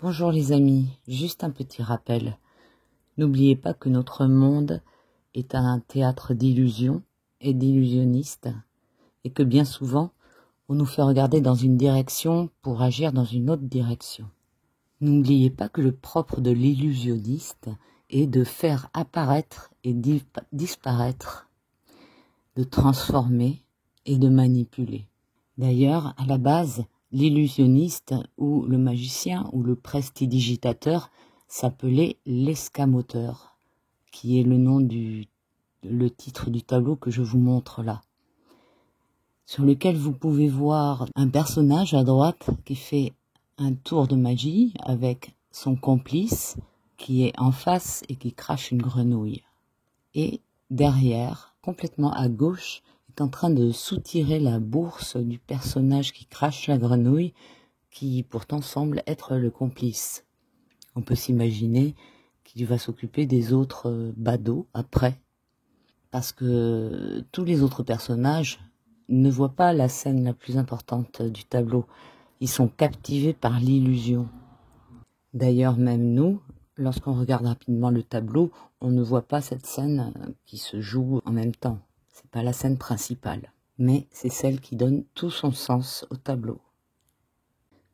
Bonjour les amis, juste un petit rappel. N'oubliez pas que notre monde est un théâtre d'illusions et d'illusionnistes et que bien souvent, on nous fait regarder dans une direction pour agir dans une autre direction. N'oubliez pas que le propre de l'illusionniste est de faire apparaître et disparaître, de transformer et de manipuler. D'ailleurs, à la base, l'illusionniste ou le magicien ou le prestidigitateur s'appelait l'escamoteur, qui est le titre du tableau que je vous montre là, sur lequel vous pouvez voir un personnage à droite qui fait un tour de magie avec son complice qui est en face et qui crache une grenouille. Et derrière, complètement à gauche, est en train de soutirer la bourse du personnage qui crache la grenouille, qui pourtant semble être le complice. On peut s'imaginer qu'il va s'occuper des autres badauds après, parce que tous les autres personnages ne voient pas la scène la plus importante du tableau. Ils sont captivés par l'illusion. D'ailleurs, même nous, lorsqu'on regarde rapidement le tableau, on ne voit pas cette scène qui se joue en même temps. C'est pas la scène principale, mais c'est celle qui donne tout son sens au tableau.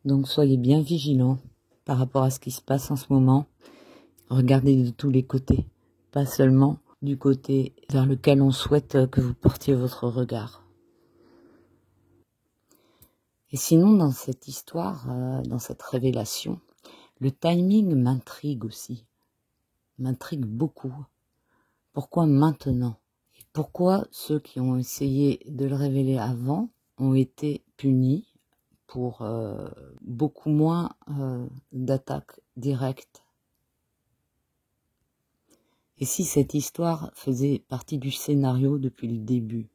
Donc soyez bien vigilants par rapport à ce qui se passe en ce moment. Regardez de tous les côtés, pas seulement du côté vers lequel on souhaite que vous portiez votre regard. Et sinon, dans cette histoire, dans cette révélation, le timing m'intrigue aussi, m'intrigue beaucoup. Pourquoi maintenant? Et pourquoi ceux qui ont essayé de le révéler avant ont été punis pour beaucoup moins d'attaques directes? Et si cette histoire faisait partie du scénario depuis le début?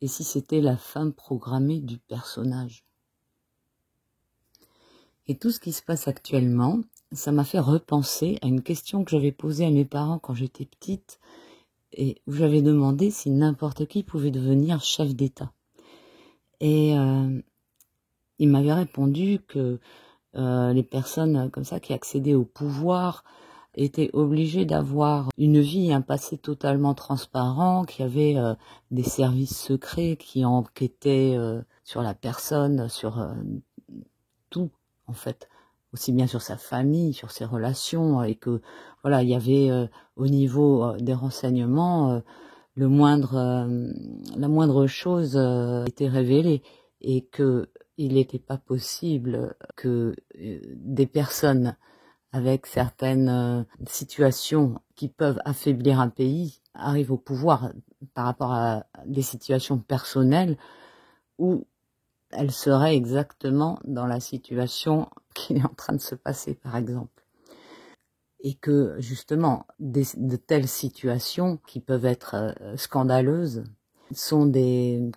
Et si c'était la fin programmée du personnage? Et tout ce qui se passe actuellement, ça m'a fait repenser à une question que j'avais posée à mes parents quand j'étais petite et où j'avais demandé si n'importe qui pouvait devenir chef d'État. Et ils m'avaient répondu que les personnes comme ça qui accédaient au pouvoir étaient obligées d'avoir une vie, un passé totalement transparent, qui avait des services secrets qui enquêtaient sur la personne, sur tout en fait, aussi bien sur sa famille, sur ses relations, et que voilà, il y avait au niveau des renseignements la moindre chose était révélée et que il n'était pas possible que des personnes avec certaines situations qui peuvent affaiblir un pays arrivent au pouvoir par rapport à des situations personnelles où elles seraient exactement dans la situation qui est en train de se passer, par exemple. Et que, justement, de telles situations qui peuvent être scandaleuses sont des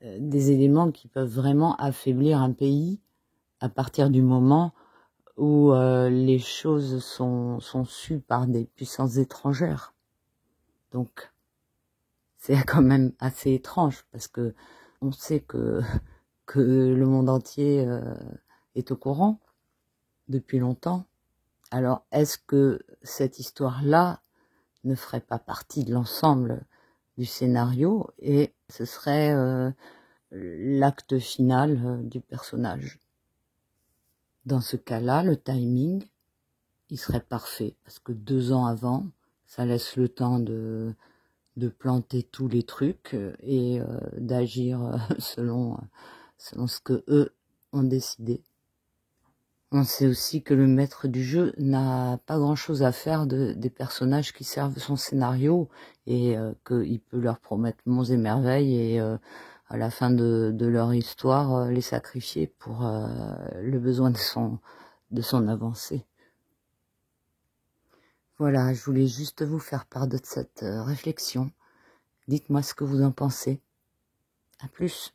éléments qui peuvent vraiment affaiblir un pays à partir du moment où les choses sont sues par des puissances étrangères. Donc, c'est quand même assez étrange parce que on sait que le monde entier est au courant depuis longtemps. Alors, est-ce que cette histoire-là ne ferait pas partie de l'ensemble du scénario et ce serait l'acte final du personnage? Dans ce cas-là, le timing, il serait parfait parce que 2 ans avant, ça laisse le temps de planter tous les trucs et d'agir selon ce que eux ont décidé. On sait aussi que le maître du jeu n'a pas grand-chose à faire des personnages qui servent son scénario et qu'il peut leur promettre monts et merveilles et à la fin de leur histoire les sacrifier pour le besoin de son avancée. Voilà, je voulais juste vous faire part de cette réflexion. Dites-moi ce que vous en pensez. À plus.